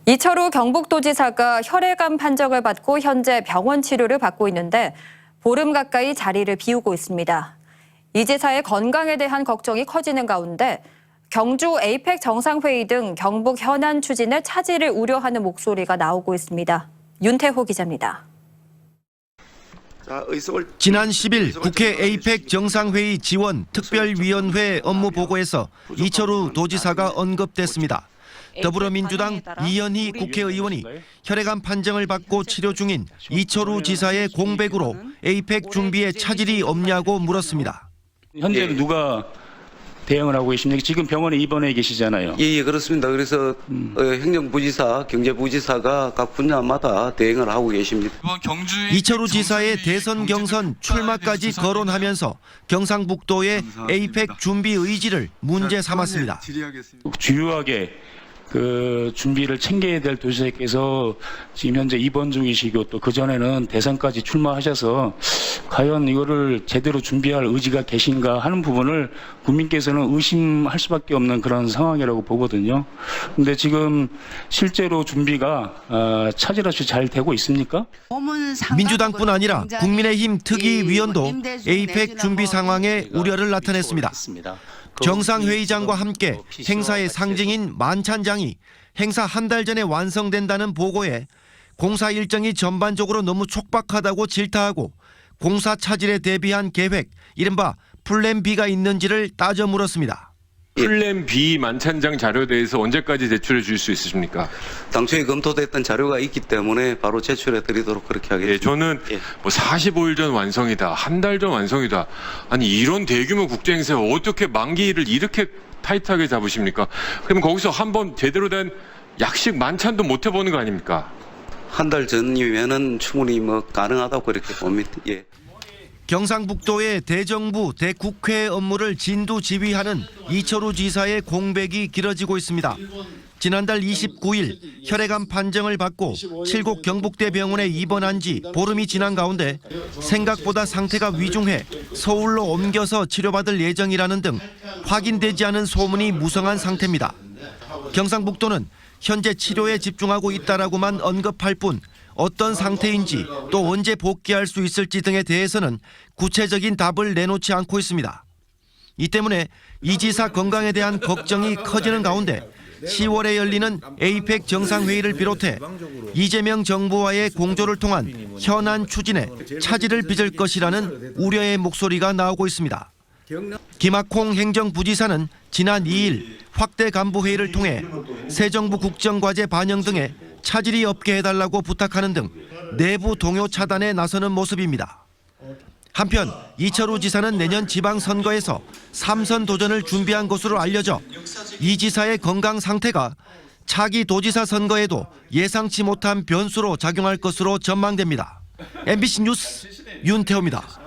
이철우 경북도지사가 혈액암 판정을 받고 현재 병원 치료를 받고 있는데 보름 가까이 자리를 비우고 있습니다. 이 지사의 건강에 대한 걱정이 커지는 가운데 경주 에이펙 정상회의 등 경북 현안 추진에 차질을 우려하는 목소리가 나오고 있습니다. 윤태호 기자입니다. 지난 10일 국회 에이펙 정상회의 지원 특별위원회 업무 보고에서 이철우 도지사가 언급됐습니다. 더불어민주당 이현희 국회의원이 혈액암 판정을 받고 치료 중인 이철우 지사의 공백으로 에이펙 준비에 차질이 없냐고 물었습니다. 현재는 누가 대응을 하고 계십니까? 지금 병원에 입원해 계시잖아요. 예, 그렇습니다. 그래서 행정부지사, 경제부지사가 각 분야마다 대응을 하고 계십니다. 이철우 지사의 대선 경선 출마까지 거론하면서 경상북도의 에이펙 준비 의지를 문제 삼았습니다. 주요하게 그 준비를 챙겨야 될 도지사께서 지금 현재 입원 중이시고 또 그전에는 대선까지 출마하셔서 과연 이거를 제대로 준비할 의지가 계신가 하는 부분을 국민께서는 의심할 수밖에 없는 그런 상황이라고 보거든요. 근데 지금 실제로 준비가 차질 없이 잘 되고 있습니까? 민주당뿐 아니라 국민의힘 특위위원도 에이펙 준비 상황에 우려를 나타냈습니다. 정상회의장과 함께 행사의 상징인 만찬장이 행사 한 달 전에 완성된다는 보고에 공사 일정이 전반적으로 너무 촉박하다고 질타하고 공사 차질에 대비한 계획, 이른바 플랜 B가 있는지를 따져 물었습니다. 플랜 B 만찬장 자료에 대해서 언제까지 제출해 줄 수 있으십니까? 당초에 검토됐던 자료가 있기 때문에 바로 제출해 드리도록 그렇게 하겠습니다. 예, 저는 뭐 45일 전 완성이다, 한 달 전 완성이다. 아니 이런 대규모 국제행사에 어떻게 만기를 이렇게 타이트하게 잡으십니까? 그럼 거기서 한번 제대로 된 약식 만찬도 못 해보는 거 아닙니까? 한 달 전이면은 충분히 가능하다고 그렇게 봅니다. 예. 경상북도의 대정부, 대국회 업무를 진두지휘하는 이철우 지사의 공백이 길어지고 있습니다. 지난달 29일 혈액암 판정을 받고 7곳 경북대 병원에 입원한 지 보름이 지난 가운데 생각보다 상태가 위중해 서울로 옮겨서 치료받을 예정이라는 등 확인되지 않은 소문이 무성한 상태입니다. 경상북도는 현재 치료에 집중하고 있다라고만 언급할 뿐 어떤 상태인지 또 언제 복귀할 수 있을지 등에 대해서는 구체적인 답을 내놓지 않고 있습니다. 이 때문에 이 지사 건강에 대한 걱정이 커지는 가운데 10월에 열리는 에이펙 정상회의를 비롯해 이재명 정부와의 공조를 통한 현안 추진에 차질을 빚을 것이라는 우려의 목소리가 나오고 있습니다. 김학홍 행정부지사는 지난 2일 확대 간부회의를 통해 새 정부 국정과제 반영 등에 차질이 없게 해달라고 부탁하는 등 내부 동요 차단에 나서는 모습입니다. 한편 이철우 지사는 내년 지방선거에서 3선 도전을 준비한 것으로 알려져 이 지사의 건강 상태가 차기 도지사 선거에도 예상치 못한 변수로 작용할 것으로 전망됩니다. MBC 뉴스 윤태호입니다.